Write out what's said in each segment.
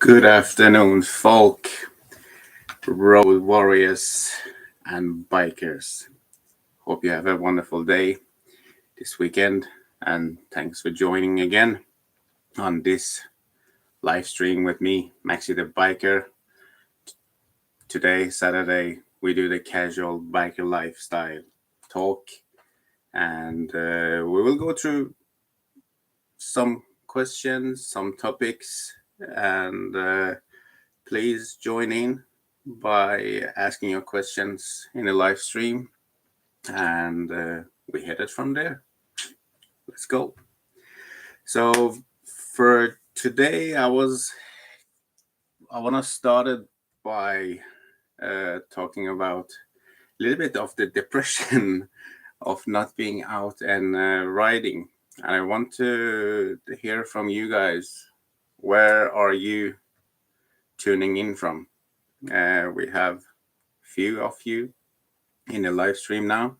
Good afternoon, folk, road warriors, and bikers. Hope you have a wonderful day this weekend, and thanks for joining again on this live stream with me, Maxi the biker. Today, Saturday, we do the casual biker lifestyle talk, and we will go through some questions, some topics, and please join in by asking your questions in the live stream, and we hit it from there. Let's go. So for today, I want to start it by talking about a little bit of the depression of not being out and riding. And I want to hear from you guys. Where are you tuning in from? We have few of you in the live stream now.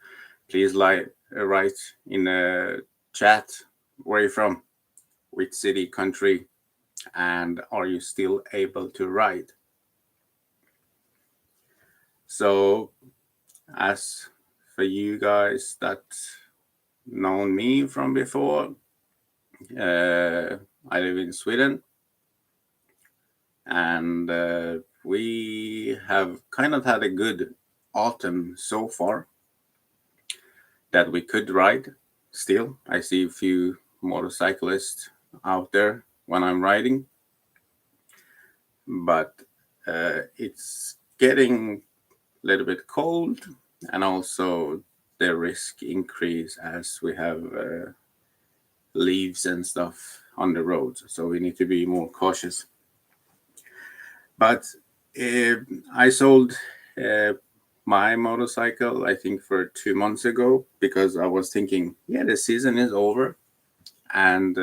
Please write in the chat where you're from, which city, country, and are you still able to ride? So as for you guys that known me from before, I live in Sweden, and we have kind of had a good autumn so far that we could ride still. I see a few motorcyclists out there when I'm riding, but it's getting a little bit cold, and also the risk increase as we have leaves and stuff on the road, so we need to be more cautious. But I sold my motorcycle, I think, for 2 months ago, because I was thinking, yeah, the season is over, and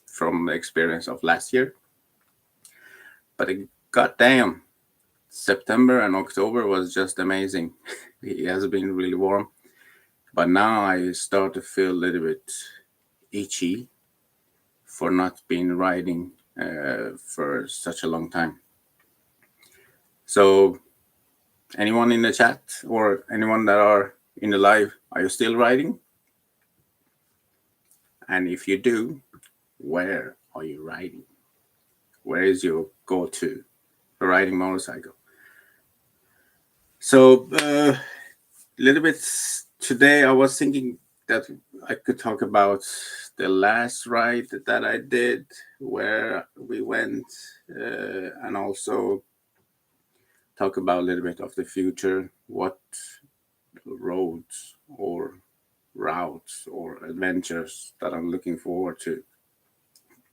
from the experience of last year. But goddamn, September and October was just amazing. It has been really warm, but now I start to feel a little bit itchy for not being riding for such a long time. So anyone in the chat or anyone that are in the live, are you still riding? And if you do, where are you riding? Where is your go-to for riding motorcycle? So a little bit today, I was thinking that I could talk about the last ride that I did, where we went, and also talk about a little bit of the future, what roads or routes or adventures that I'm looking forward to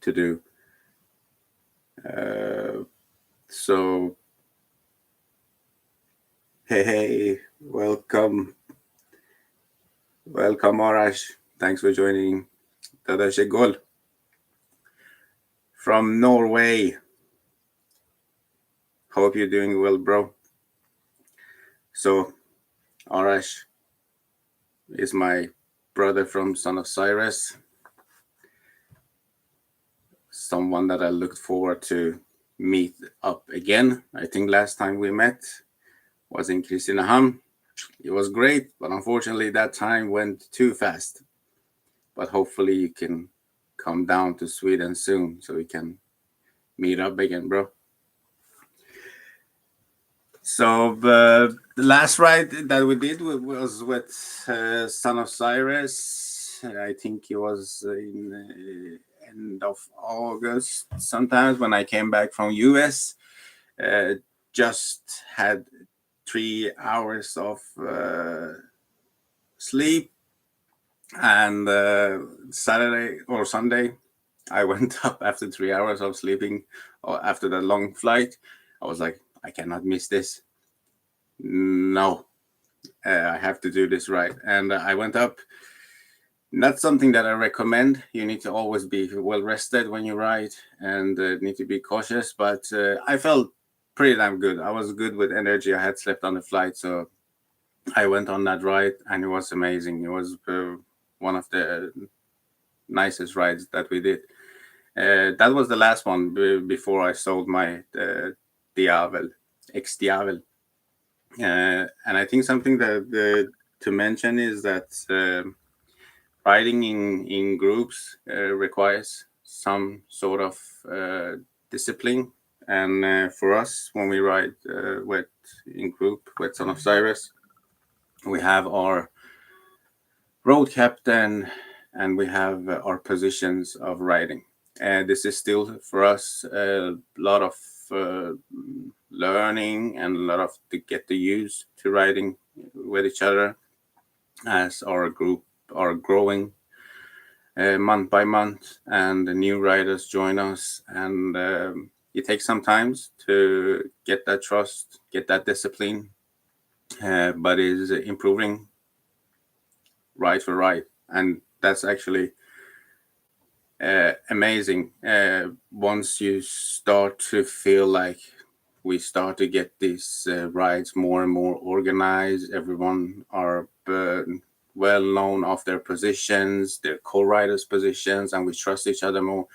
do. So hey, welcome Arash, thanks for joining. Tadashi Gol from Norway. Hope you're doing well, bro. So Arash is my brother from Son of Cyrus, someone that I looked forward to meet up again. I think last time we met was in Kristinehamn. It was great, but unfortunately that time went too fast. But hopefully you can come down to Sweden soon so we can meet up again, bro. So the last ride that we did was with Son of Cyrus. I think it was in end of August sometimes when I came back from US. Just had 3 hours of sleep, and Saturday or Sunday I went up after 3 hours of sleeping, or after that long flight. I was like, I cannot miss this. No, I have to do this right. And I went up. Not something that I recommend. You need to always be well rested when you ride, and need to be cautious. But I felt pretty damn good. I was good with energy. I had slept on the flight, so I went on that ride, and it was amazing. It was one of the nicest rides that we did. That was the last one before I sold my Diavel, ex-Diavel. And I think something that to mention is that riding in groups requires some sort of discipline. And for us, when we ride in group with Son of Cyrus, we have our road captain and we have our positions of riding. And this is still for us a lot of learning and a lot of to get the use to riding with each other as our group are growing month by month, and the new riders join us, and it takes some time to get that trust, get that discipline, but is improving ride for ride, and that's actually amazing. Once you start to feel like we start to get these rides more and more organized, everyone are well known of their positions, their co-riders' positions, and we trust each other more.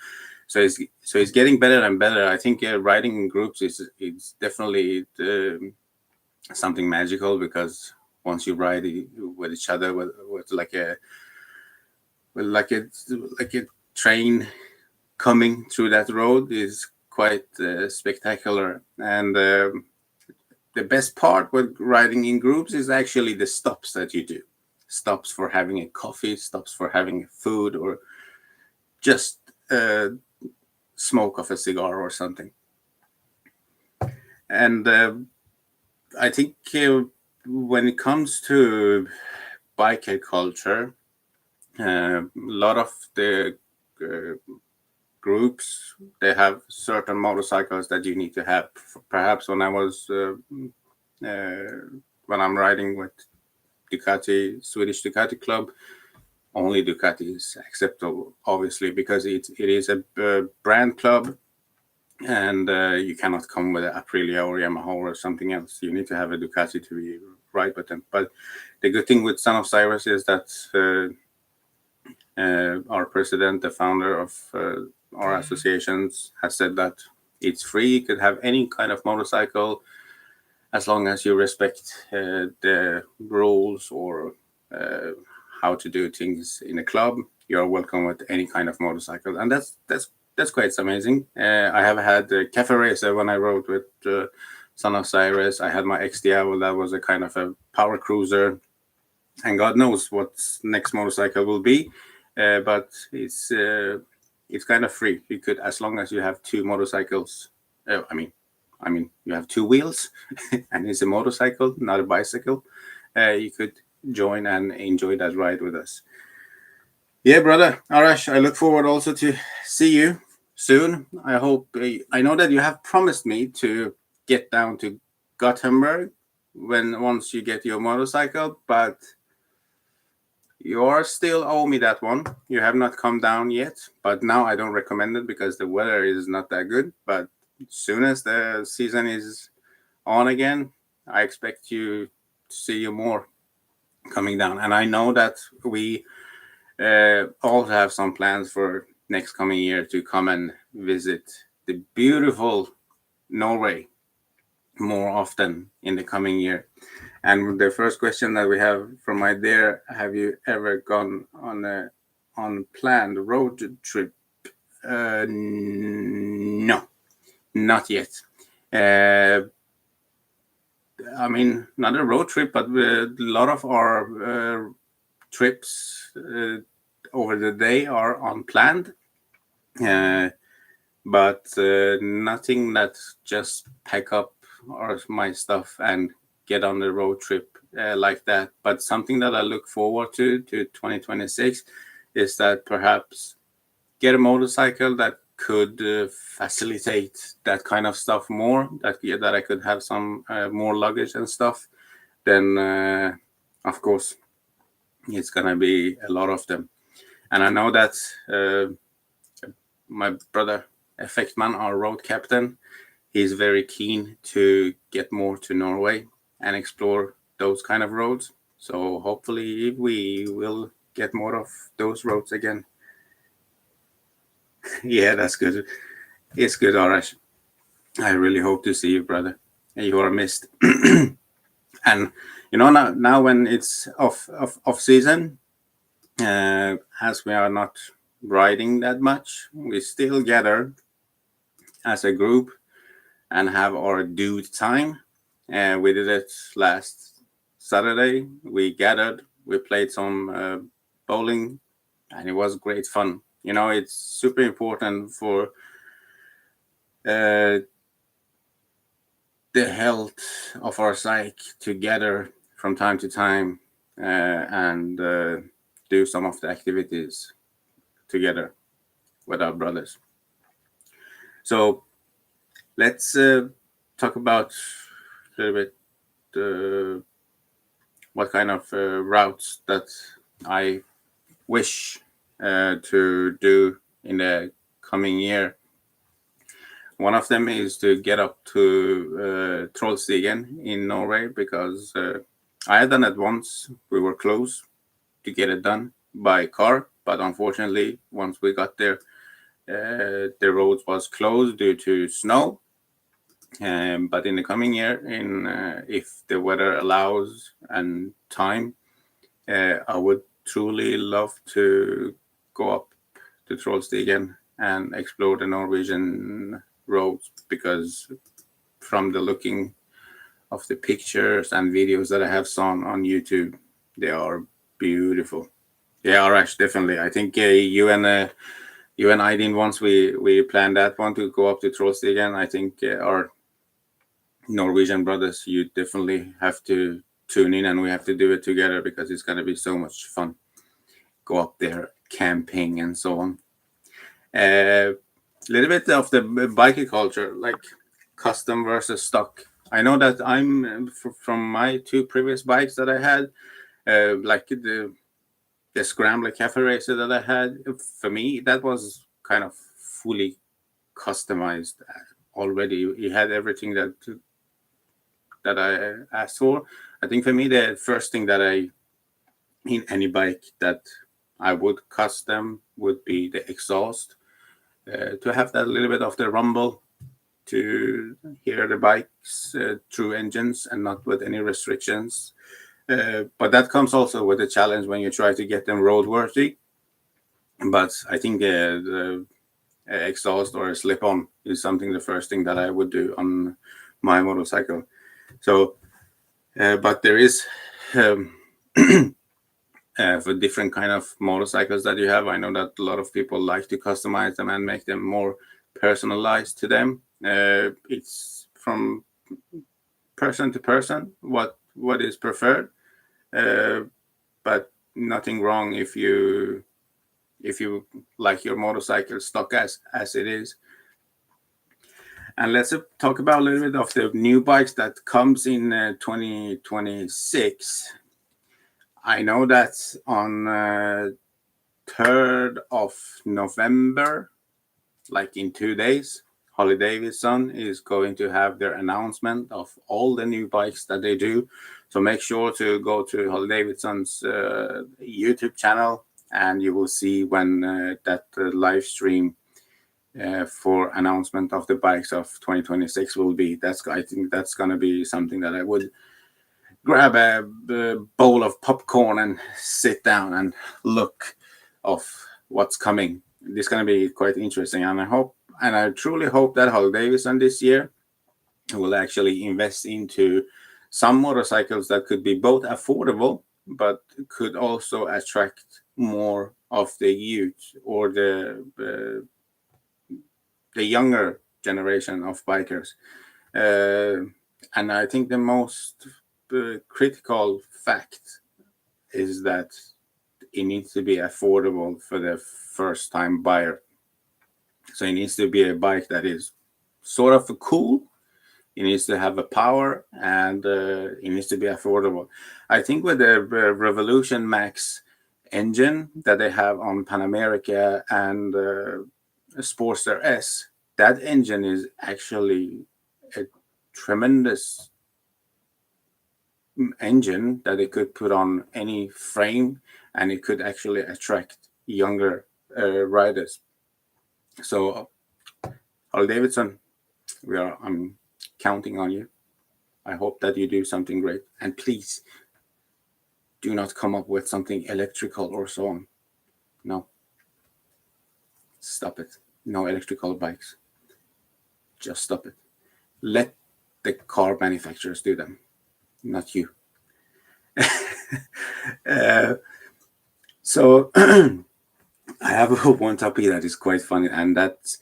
So it's getting better and better. I think riding in groups is definitely something magical, because once you ride with each other with like a train coming through that road is quite spectacular. And the best part with riding in groups is actually the stops that you do. Stops for having a coffee, stops for having food, or just smoke of a cigar or something. And I think when it comes to biker culture, a lot of the groups, they have certain motorcycles that you need to have. Perhaps when I was when I'm riding with Ducati, Swedish Ducati Club, only Ducati is acceptable, obviously, because it is a brand club, and you cannot come with an Aprilia or Yamaha or something else. You need to have a Ducati to be ride with them. But the good thing with Son of Cyrus is that our president, the founder of our associations, has said that it's free. You could have any kind of motorcycle as long as you respect the rules or how to do things in a club. You're welcome with any kind of motorcycle, and that's quite amazing. I have had a cafe racer when I rode with Son of Cyrus. I had my XDL, that was a kind of a power cruiser, and God knows what next motorcycle will be. But it's kind of free. You could, as long as you have two motorcycles. I mean, you have two wheels, and it's a motorcycle, not a bicycle. You could join and enjoy that ride with us. Yeah, brother Arash, I look forward also to see you soon. I hope. I know that you have promised me to get down to Gothenburg once you get your motorcycle, but you are still owe me that one. You have not come down yet, but now I don't recommend it because the weather is not that good. But as soon as the season is on again, I expect you to see you more coming down. And I know that we also have some plans for next coming year to come and visit the beautiful Norway more often in the coming year. And the first question that we have from my dear, have you ever gone on a unplanned road trip? No, not yet. I mean, not a road trip, but a lot of our trips over the day are unplanned. But nothing that just pack up my stuff and get on the road trip like that. But something that I look forward to 2026 is that perhaps get a motorcycle that could facilitate that kind of stuff more, that I could have some more luggage and stuff. Then of course it's gonna be a lot of them. And I know that my brother Effectman, our road captain, he's very keen to get more to Norway and explore those kind of roads. So hopefully we will get more of those roads again. Yeah, that's good. It's good, Arash. I really hope to see you, brother. You are missed. And now when it's off season, as we are not riding that much, we still gather as a group and have our due time. We did it last Saturday. We gathered, we played some bowling, and it was great fun. It's super important for uh, the health of our psyche to gather from time to time and do some of the activities together with our brothers. So let's talk about a little bit what kind of routes that I wish to do in the coming year. One of them is to get up to Trollstigen in Norway because I had done it once. We were close to get it done by car, but unfortunately, once we got there, the road was closed due to snow. But in the coming year, if the weather allows and time, I would truly love to go up to Trollstigen and explore the Norwegian roads because from the looking of the pictures and videos that I have seen on YouTube, they are beautiful. Yeah, Arash, definitely. I think you and I did once we planned that one to go up to Trollstigen. I think our Norwegian brothers, you definitely have to tune in and we have to do it together because it's going to be so much fun. Go up there camping and so on. A little bit of the biker culture, like custom versus stock. I know that I'm from my two previous bikes that I had, like the Scrambler Cafe Racer that I had. For me, that was kind of fully customized already. You had everything that I asked for. I think for me, the first thing that in any bike that I would custom would be the exhaust to have that little bit of the rumble to hear the bikes through engines and not with any restrictions. But that comes also with a challenge when you try to get them roadworthy. But I think the exhaust or a slip-on is something the first thing that I would do on my motorcycle. So, but there is for different kind of motorcycles that you have. I know that a lot of people like to customize them and make them more personalized to them. It's from person to person what is preferred, but nothing wrong if you like your motorcycle stock as it is. And let's talk about a little bit of the new bikes that comes in 2026. I know that on 3rd of November, like in 2 days, Harley Davidson is going to have their announcement of all the new bikes that they do. So make sure to go to Harley Davidson's YouTube channel and you will see when that live stream for announcement of the bikes of 2026 will be. I think that's going to be something that I would grab a bowl of popcorn and sit down and look of what's coming. This is going to be quite interesting, and I truly hope that Harley Davidson this year will actually invest into some motorcycles that could be both affordable but could also attract more of the youth or the younger generation of bikers. And I think the most critical fact is that it needs to be affordable for the first time buyer. So it needs to be a bike that is sort of cool. It needs to have a power and it needs to be affordable. I think with the Revolution Max engine that they have on Pan America and Sportster S, that engine is actually a tremendous engine that it could put on any frame and it could actually attract younger riders. So, Harley Davidson, I'm counting on you. I hope that you do something great. And please do not come up with something electrical or so on. No. Stop it. No electrical bikes. Just stop it. Let the car manufacturers do them, not you. So I have one topic that is quite funny, and that's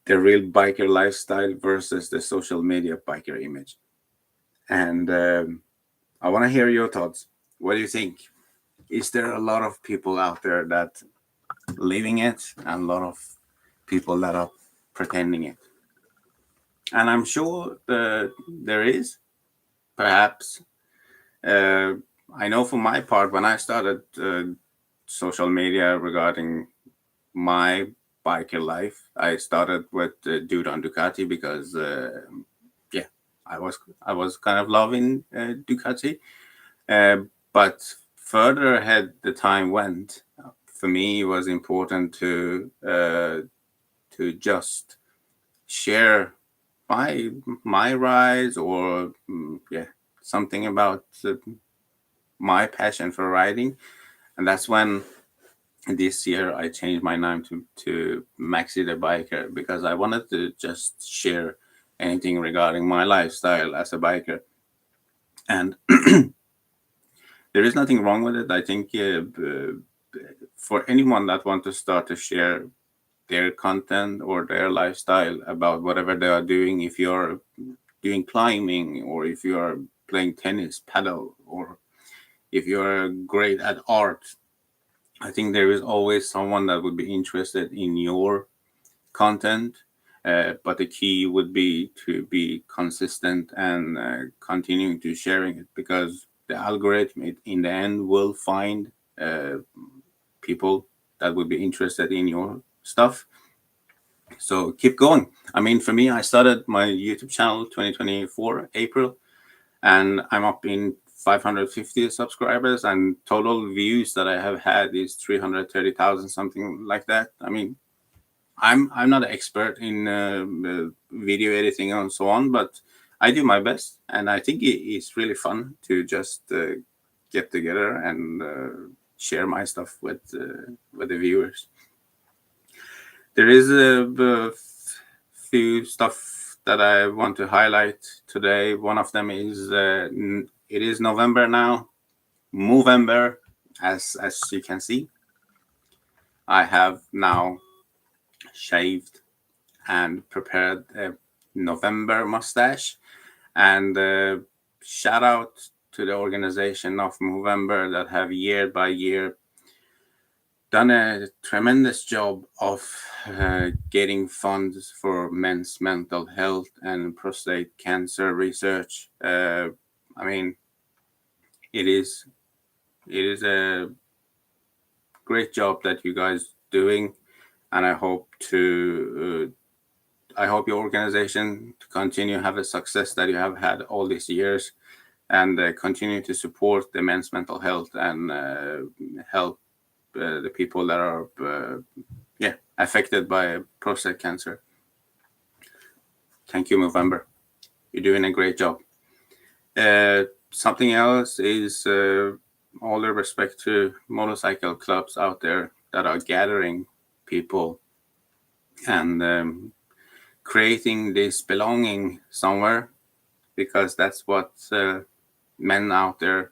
the real biker lifestyle versus the social media biker image. And I want to hear your thoughts. What do you think? Is there a lot of people out there that living it, and a lot of people that are pretending it? And I'm sure there is, perhaps. I know for my part, when I started social media regarding my biker life, I started with Dude on Ducati because, yeah, I was kind of loving Ducati. But further ahead the time went, for me it was important to just share my rides, or yeah, something about my passion for riding. And that's when this year I changed my name to Maxi the Biker, because I wanted to just share anything regarding my lifestyle as a biker. And there is nothing wrong with it. I think for anyone that want to start to share their content or their lifestyle about whatever they are doing, if you're doing climbing, or if you are playing tennis, paddle, or if you're great at art, I think there is always someone that would be interested in your content. But the key would be to be consistent and continuing to sharing it, because the algorithm in the end will find people that would be interested in your stuff. So keep going. I mean, for me, I started my YouTube channel 2024 April, and I'm up in 550 subscribers, and total views that I have had is 330,000, something like that. I mean, I'm not an expert in video editing and so on, but I do my best, and I think it's really fun to just get together and share my stuff with the viewers. There is a few stuff that I want to highlight today. One of them is it is November now, Movember, as you can see. I have now shaved and prepared a November mustache, and shout out to the organization of Movember that have year by year done a tremendous job of getting funds for men's mental health and prostate cancer research. I mean, it is a great job that you guys doing, and I hope your organization to continue have a success that you have had all these years, and continue to support the men's mental health and help the people that are affected by prostate cancer. Thank you, Movember. You're doing a great job. Something else is all the respect to motorcycle clubs out there that are gathering people and creating this belonging somewhere, because that's what men out there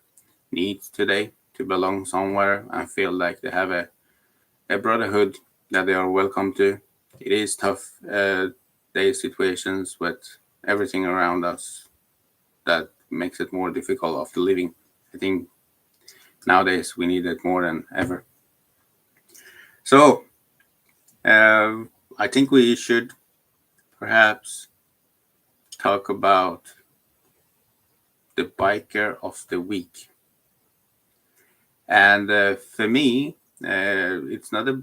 need today, to belong somewhere and feel like they have a brotherhood that they are welcome to. It is tough day situations with everything around us that makes it more difficult of the living. I think nowadays we need it more than ever. So I think we should perhaps talk about the biker of the week. And for me, it's not a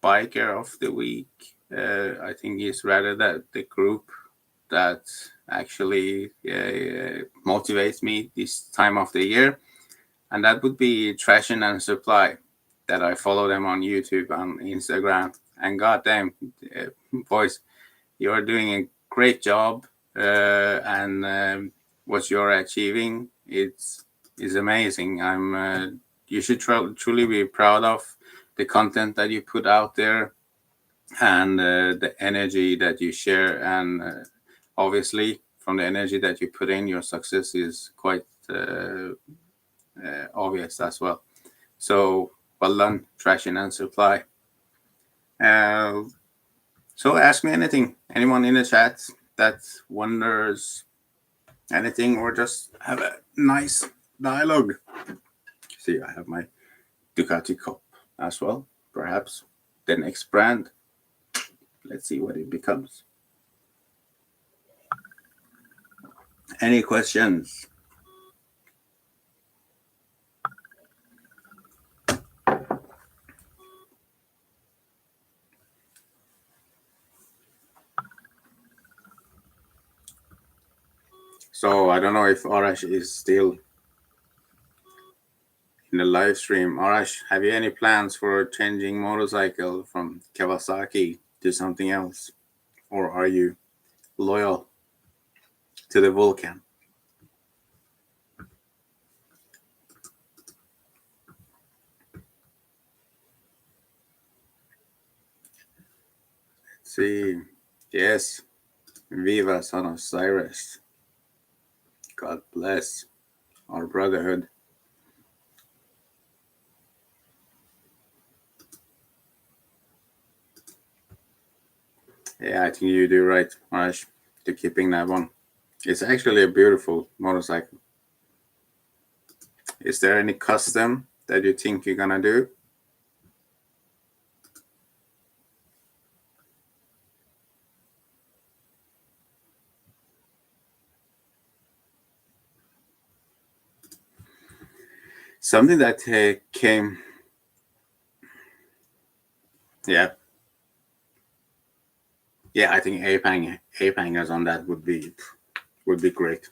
biker of the week. I think it's rather that the group that actually motivates me this time of the year, and that would be Trash and Supply. That I follow them on YouTube, on Instagram, And goddamn, boys, you are doing a great job, and what you're achieving is amazing. You should truly be proud of the content that you put out there, and the energy that you share, and obviously from the energy that you put in, your success is quite obvious as well. So well done, Trashing and Supply. So ask me anything, anyone in the chat that wonders anything, or just have a nice dialogue. See, I have my Ducati cup as well. Perhaps the next brand. Let's see what it becomes. Any questions? So I don't know if Arash is still in the live stream. Arash, have you any plans for changing motorcycle from Kawasaki to something else? Or are you loyal to the Vulcan? Let's see. Yes. Viva, son of Cyrus. God bless our brotherhood. Yeah, I think you do right, Arash, to keeping that one. It's actually a beautiful motorcycle. Is there any custom that you think you're gonna do? Something that came, yeah, I think ape hangers on that would be great.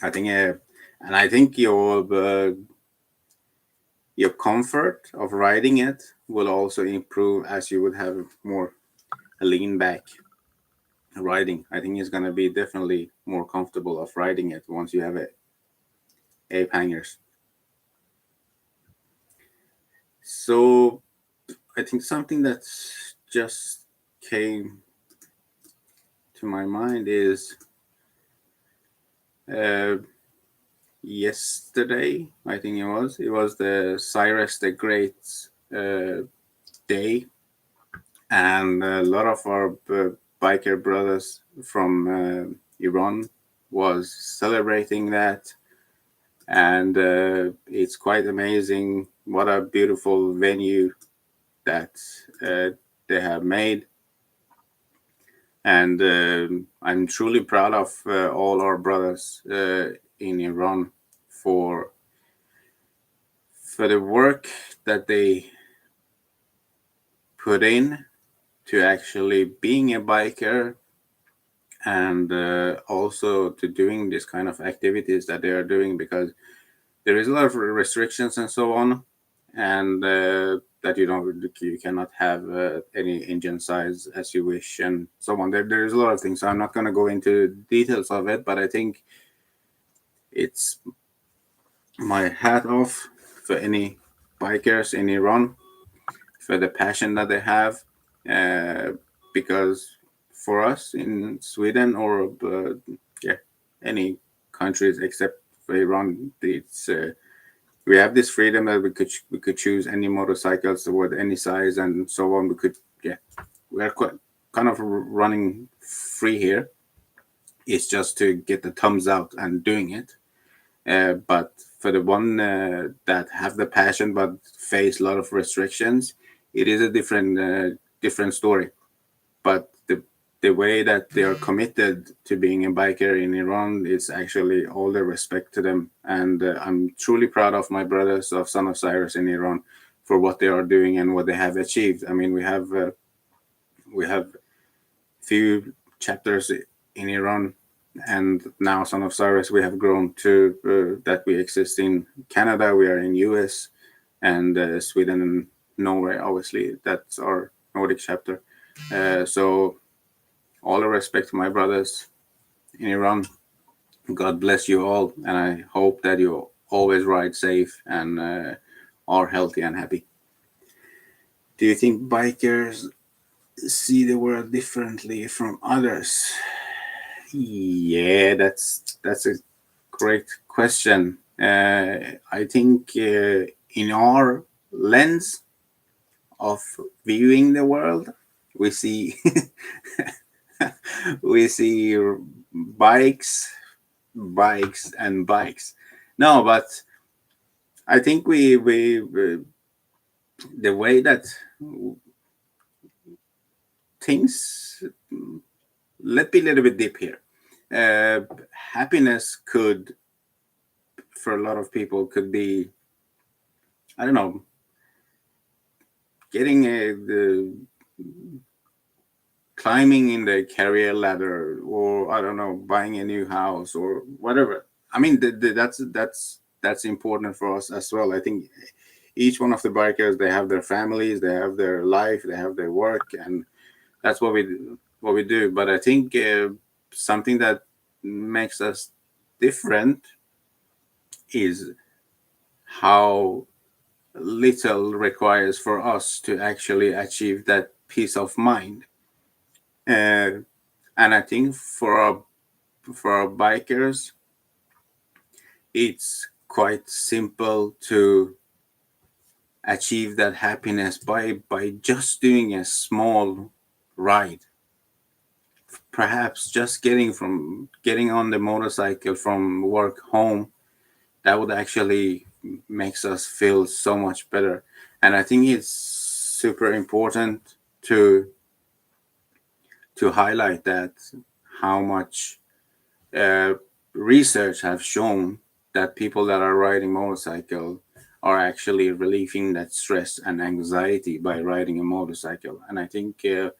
I think, and I think your comfort of riding it will also improve as you would have more lean back riding. I think it's gonna be definitely more comfortable of riding it once you have ape hangers. So I think something that just came to my mind is yesterday, I think it was the Cyrus the Great's day, and a lot of our biker brothers from Iran was celebrating that, and it's quite amazing. What a beautiful venue that they have made, and I'm truly proud of all our brothers in Iran for the work that they put in to actually being a biker, and also to doing this kind of activities that they are doing, because there is a lot of restrictions and so on, and that you cannot have any engine size as you wish and so on. There's a lot of things. So I'm not going to go into details of it, but I think it's my hat off for any bikers in Iran for the passion that they have, because for us in Sweden, or any countries except for Iran, it's we have this freedom that we could choose any motorcycles with any size and so on. We are quite kind of running free here. It's just to get the thumbs out and doing it. But for the one that have the passion but face a lot of restrictions, it is a different story. But the way that they are committed to being a biker in Iran is actually all the respect to them. And I'm truly proud of my brothers of Son of Cyrus in Iran for what they are doing and what they have achieved. I mean, we have few chapters in Iran, and now Son of Cyrus, we have grown to that we exist in Canada, we are in US, and Sweden and Norway. Obviously, that's our Nordic chapter. So all the respect to my brothers in Iran. God bless you all, and I hope that you always ride safe and are healthy and happy. Do you think bikers see the world differently from others? Yeah, that's a great question. I think in our lens of viewing the world, we see we see bikes, bikes, and bikes. No, but I think we the way that things. Let's be a little bit deep here. Happiness could, for a lot of people, could be, I don't know, getting the climbing in the career ladder, or I don't know, buying a new house or whatever. I mean, that's important for us as well. I think each one of the bikers, they have their families, they have their life, they have their work, and that's what we do. But I think something that makes us different is how little requires for us to actually achieve that peace of mind. Uh, and I think for our bikers, it's quite simple to achieve that happiness by just doing a small ride. Perhaps just getting on the motorcycle from work home, that would actually makes us feel so much better. And I think it's super important to highlight that how much uh, research have shown that people that are riding motorcycle are actually relieving that stress and anxiety by riding a motorcycle. And I think it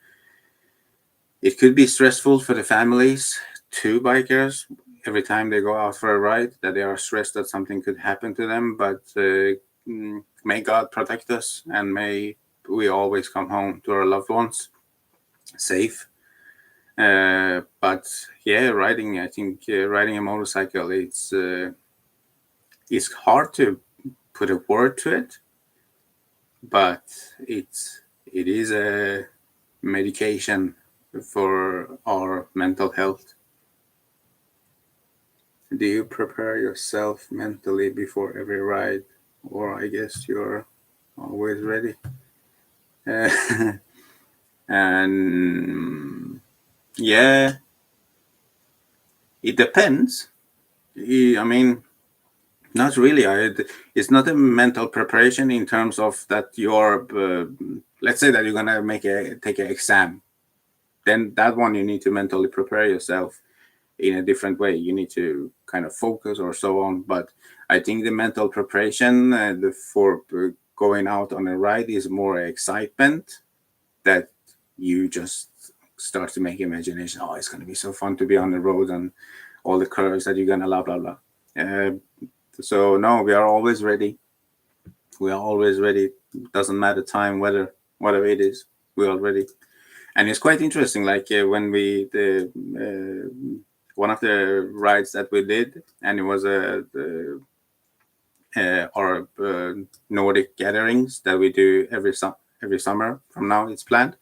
could be stressful for the families, two bikers, every time they go out for a ride, that they are stressed that something could happen to them. But may God protect us, and may we always come home to our loved ones safe. But yeah, riding, I think riding a motorcycle, it's hard to put a word to it, but it is a medication for our mental health. Do you prepare yourself mentally before every ride, or I guess you're always ready? Uh, and yeah, it depends. I mean, not really. It's not a mental preparation in terms of that you're. Let's say that you're gonna take an exam. Then that one you need to mentally prepare yourself in a different way. You need to kind of focus or so on. But I think the mental preparation for going out on a ride is more excitement that you just start to make imagination. Oh, it's going to be so fun to be on the road and all the curves that you're going to blah, blah, blah. So, no, we are always ready. We are always ready. Doesn't matter time, weather, whatever it is, we are ready. And it's quite interesting. Like when the one of the rides that we did, and it was our Nordic gatherings that we do every summer. From now, it's planned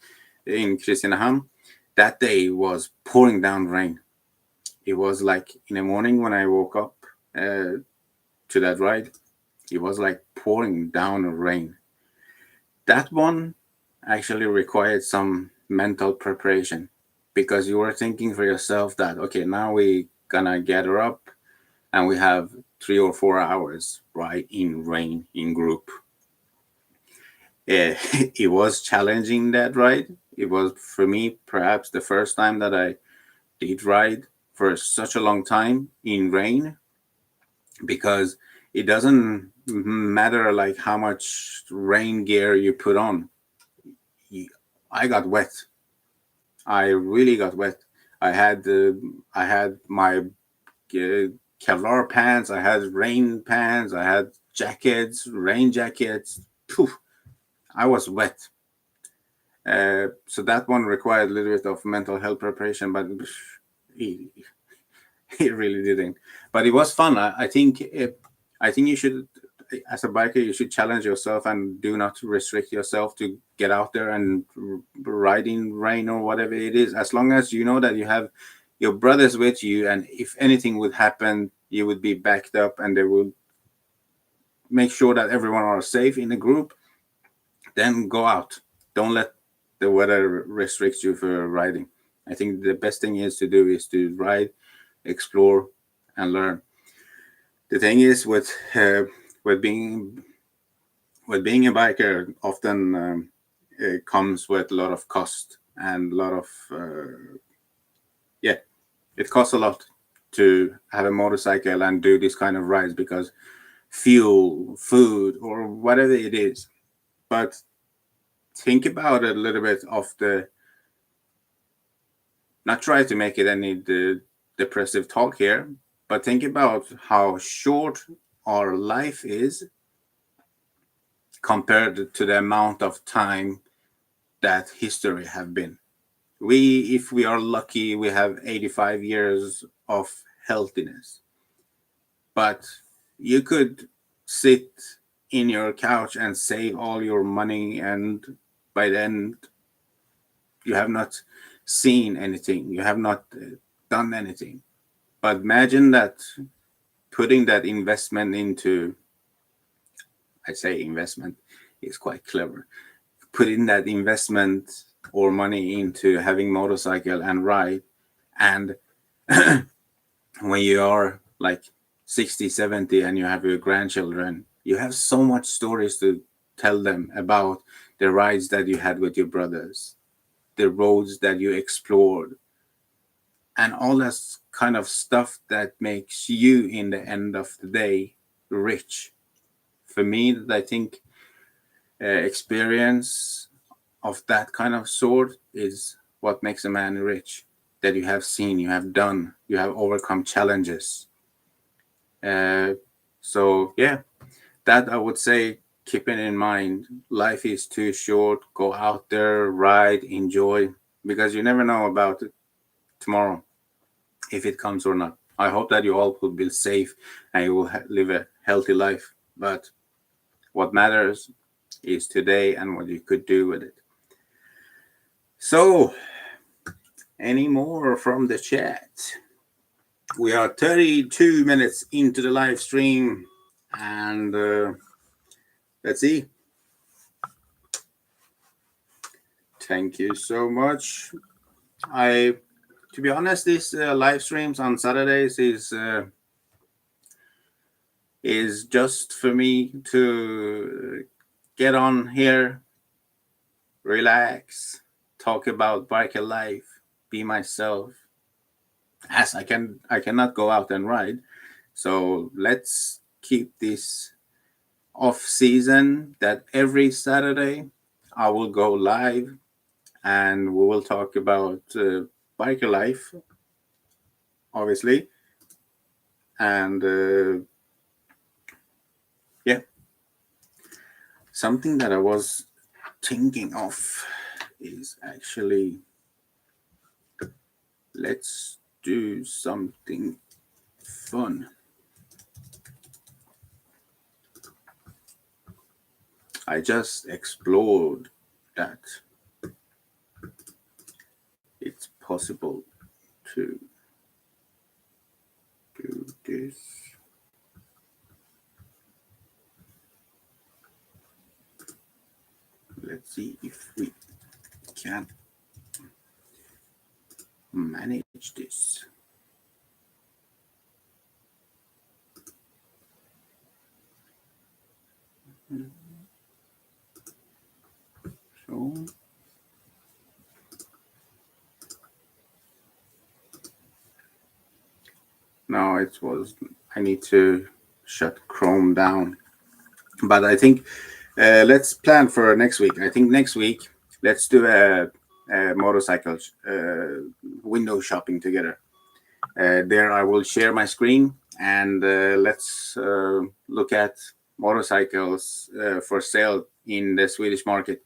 in Kristinehamn. That day was pouring down rain. It was like in the morning when I woke up to that ride. It was like pouring down rain. That one actually required some mental preparation because you were thinking for yourself that okay, now we gonna gather up and we have 3 or 4 hours right in rain in group. It was challenging that ride. It was for me perhaps the first time that I did ride for such a long time in rain because it doesn't matter like how much rain gear you put on. I got wet. I really got wet. I had my Kevlar pants. I had rain pants. I had jackets, rain jackets. Poof, I was wet. So that one required a little bit of mental health preparation, but he, he really didn't. But it was fun. I think you should, as a biker, you should challenge yourself and do not restrict yourself to get out there and ride in rain or whatever it is. As long as you know that you have your brothers with you, and if anything would happen, you would be backed up, and they will make sure that everyone are safe in the group. Then go out. Don't let the weather restrict you for riding. I think the best thing is to do is to ride, explore, and learn. The thing is with being a biker, often it comes with a lot of cost and a lot of it costs a lot to have a motorcycle and do this kind of rides, because fuel, food, or whatever it is. But think about it a little bit of the, not try to make it any depressive talk here, but think about how short our life is compared to the amount of time that history have been. If we are lucky, we have 85 years of healthiness. But you could sit in your couch and save all your money, and by then you have not seen anything, you have not done anything. But imagine that, putting that investment into, I say investment is quite clever, putting that investment or money into having motorcycle and ride, and when you are like 60, 70 and you have your grandchildren, you have so much stories to tell them about the rides that you had with your brothers, the roads that you explored, and all that kind of stuff that makes you, in the end of the day, rich. For me, I think experience of that kind of sort is what makes a man rich. That you have seen, you have done, you have overcome challenges. So yeah, that I would say, keeping in mind, life is too short. Go out there, ride, enjoy, because you never know about tomorrow, if it comes or not. I hope that you all will be safe and you will live a healthy life. But what matters is today and what you could do with it. So, any more from the chat? We are 32 minutes into the live stream, and let's see. Thank you so much. To be honest, these live streams on Saturdays is just for me to get on here, relax, talk about biker life, be myself. As I cannot go out and ride, so let's keep this off season that every Saturday I will go live and we will talk about biker life, obviously, and yeah, something that I was thinking of is actually, let's do something fun. I just explored that it's possible to do this. Let's see if we can manage this. So now I need to shut Chrome down. But I think let's plan for next week. I think next week, let's do a motorcycle window shopping together. There I will share my screen, and let's look at motorcycles for sale in the Swedish market.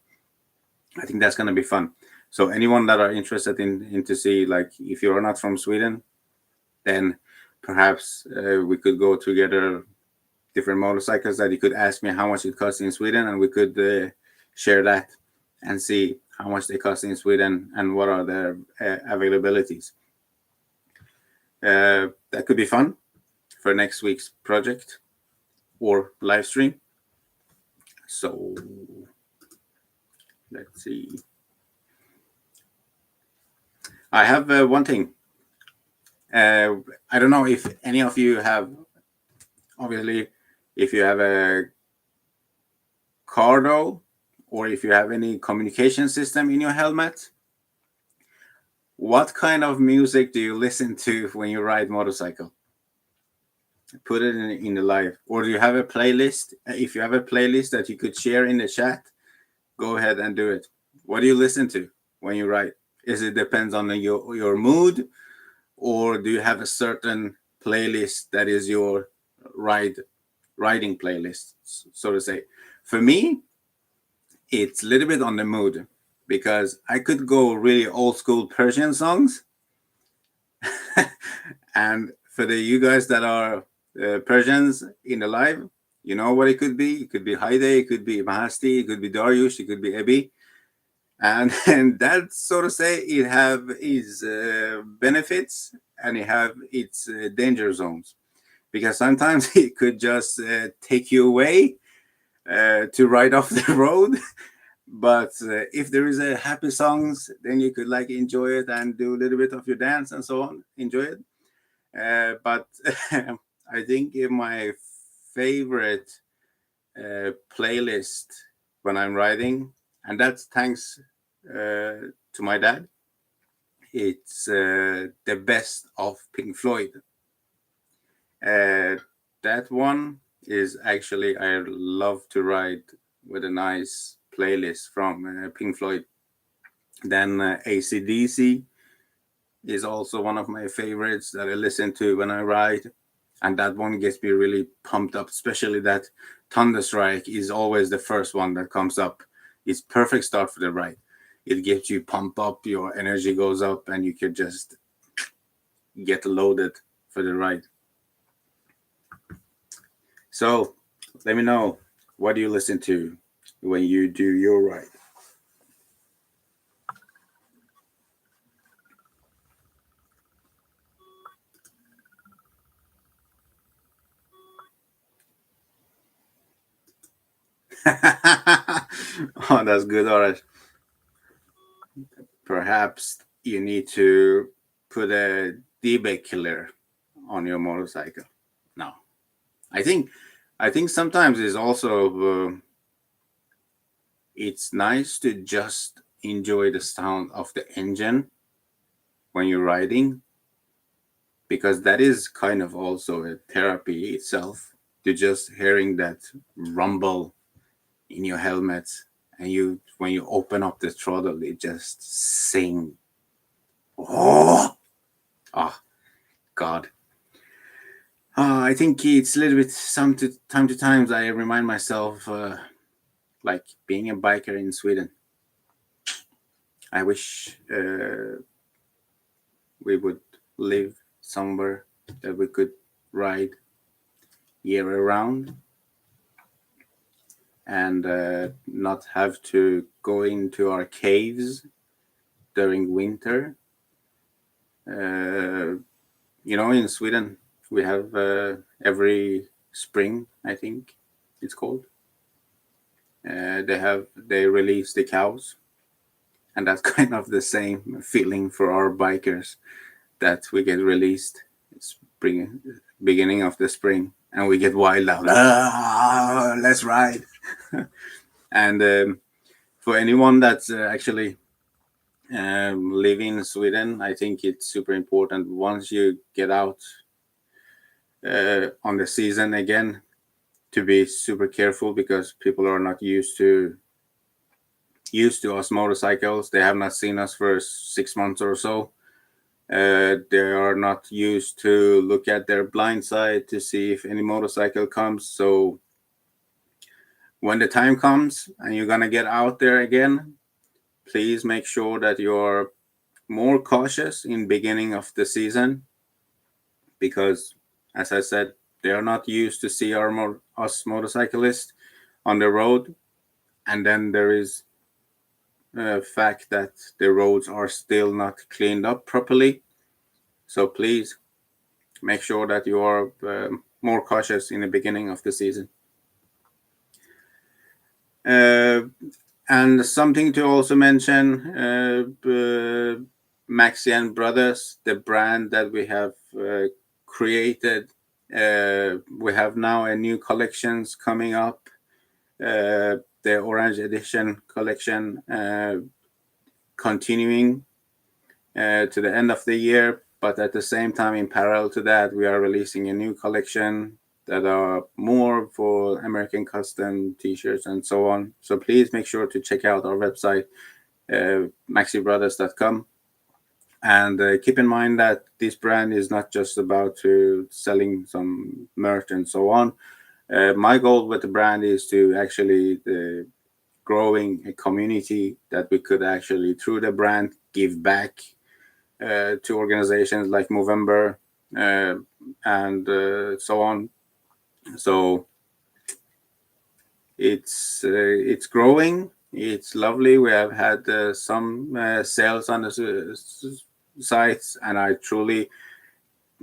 I think that's going to be fun. So anyone that are interested in to see, like, if you're not from Sweden, then perhaps we could go together different motorcycles that you could ask me how much it costs in Sweden, and we could share that and see how much they cost in Sweden and what are their availabilities. That could be fun for next week's project or live stream. So let's see. I have one thing. I don't know if any of you have, obviously, if you have a cardo or if you have any communication system in your helmet. What kind of music do you listen to when you ride motorcycle? Put it in the live. Or do you have a playlist? If you have a playlist that you could share in the chat, go ahead and do it. What do you listen to when you ride? Is it depends on your mood, or do you have a certain playlist that is your riding playlist, so to say? For me, it's a little bit on the mood, because I could go really old school Persian songs. And for you guys that are Persians in the live, you know what it could be. It could be Haide, it could be Mahasti, it could be Dariush, it could be Ebi. And that, so to say, it have its benefits and it have its danger zones, because sometimes it could just take you away to ride off the road. But if there is a happy songs, then you could like enjoy it and do a little bit of your dance and so on, enjoy it. But I think my favorite playlist when I'm riding, and that's thanks to my dad, it's the best of Pink Floyd. That one is actually, I love to ride with a nice playlist from Pink Floyd. Then AC/DC is also one of my favorites that I listen to when I ride, and that one gets me really pumped up. Especially that Thunderstrike is always the first one that comes up. It's perfect start for the ride. It gets you pumped up, your energy goes up, and you can just get loaded for the ride. So let me know, what do you listen to when you do your ride? Oh, that's good, Orange. Perhaps you need to put a D-Bake killer on your motorcycle. No, I think sometimes it's also it's nice to just enjoy the sound of the engine when you're riding, because that is kind of also a therapy itself, to just hearing that rumble in your helmet, and you, when you open up the throttle, it just sing. Oh God. I think it's a little bit, time to times I remind myself, like being a biker in Sweden. I wish we would live somewhere that we could ride year around, and not have to go into our caves during winter. In Sweden, we have every spring, I think it's called. They release the cows, and that's kind of the same feeling for our bikers, that we get released spring, beginning of the spring, and we get wild out. Let's ride. And for anyone that's actually living in Sweden, I think it's super important, once you get out on the season again, to be super careful, because people are not used to us motorcycles. They have not seen us for 6 months or so. They are not used to look at their blind side to see if any motorcycle comes. So when the time comes and you're gonna get out there again, please make sure that you're more cautious in beginning of the season, because as I said, they are not used to see us motorcyclists on the road. And then there is a fact that the roads are still not cleaned up properly. So please make sure that you are more cautious in the beginning of the season. And something to also mention, Maxi and Brothers, the brand that we have created. We have now a new collections coming up, the Orange Edition collection, continuing to the end of the year. But at the same time, in parallel to that, we are releasing a new collection that are more for American custom t-shirts and so on. So please make sure to check out our website, maxibrothers.com. And keep in mind that this brand is not just about selling some merch and so on. My goal with the brand is to actually growing a community that we could actually, through the brand, give back to organizations like Movember and so on. So it's growing. It's lovely. We have had some sales on the sites, and I truly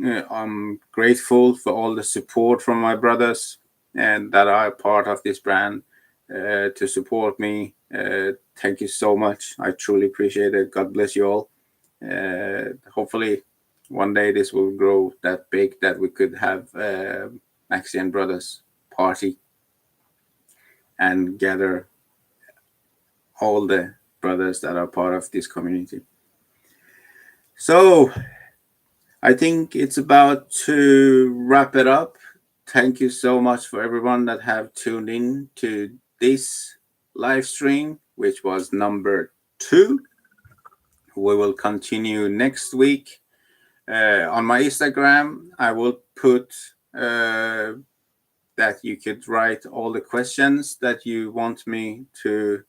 I'm grateful for all the support from my brothers and that are part of this brand to support me. Thank you so much. I truly appreciate it. God bless you all. Hopefully one day this will grow that big that we could have Maxi and Brothers party and gather all the brothers that are part of this community. So I think it's about to wrap it up. Thank you so much for everyone that have tuned in to this live stream, which was number 2. We will continue next week. On my Instagram, I will put that you could write all the questions that you want me to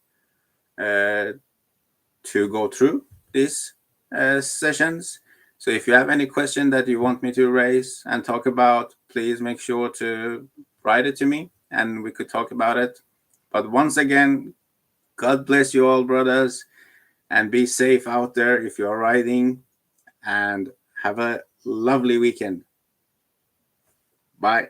go through these sessions. So if you have any question that you want me to raise and talk about, please make sure to write it to me and we could talk about it. But once again, God bless you all, brothers, and be safe out there if you're riding, and have a lovely weekend. Bye.